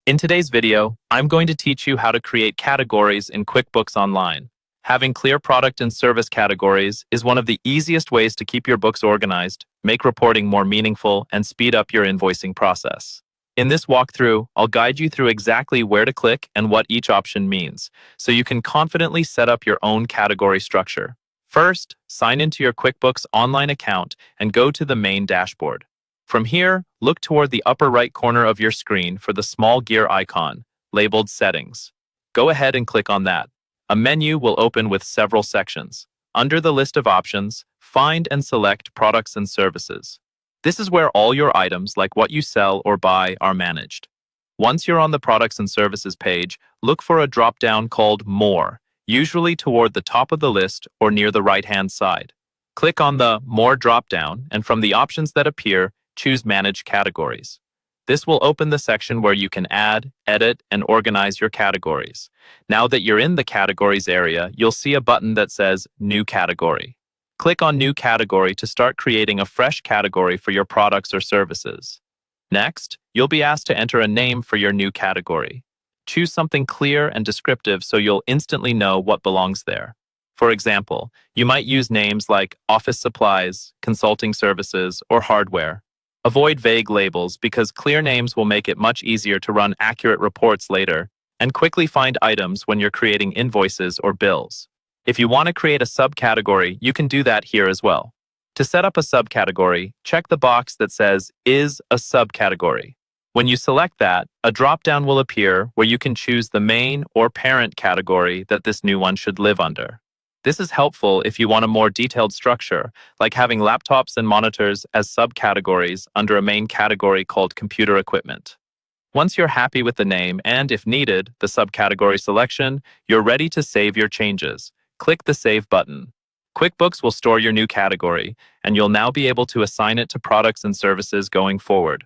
In today's video, I'm going to teach you how to create categories in QuickBooks Online. Having clear product and service categories is one of the easiest ways to keep your books organized, make reporting more meaningful, and speed up your invoicing process. In this walkthrough, I'll guide you through exactly where to click and what each option means, so you can confidently set up your own category structure. First, sign into your QuickBooks Online account and go to the main dashboard. From here, look toward the upper right corner of your screen for the small gear icon, labeled Settings. Go ahead and click on that. A menu will open with several sections. Under the list of options, find and select Products and Services. This is where all your items, like what you sell or buy, are managed. Once you're on the Products and Services page, look for a drop-down called More, usually toward the top of the list or near the right-hand side. Click on the More drop-down, and from the options that appear, choose Manage Categories. This will open the section where you can add, edit, and organize your categories. Now that you're in the Categories area, you'll see a button that says New Category. Click on New Category to start creating a fresh category for your products or services. Next, you'll be asked to enter a name for your new category. Choose something clear and descriptive so you'll instantly know what belongs there. For example, you might use names like Office Supplies, Consulting Services, or Hardware. Avoid vague labels because clear names will make it much easier to run accurate reports later and quickly find items when you're creating invoices or bills. If you want to create a subcategory, you can do that here as well. To set up a subcategory, check the box that says Is a Subcategory. When you select that, a drop-down will appear where you can choose the main or parent category that this new one should live under. This is helpful if you want a more detailed structure, like having laptops and monitors as subcategories under a main category called Computer Equipment. Once you're happy with the name and, if needed, the subcategory selection, you're ready to save your changes. Click the Save button. QuickBooks will store your new category, and you'll now be able to assign it to products and services going forward.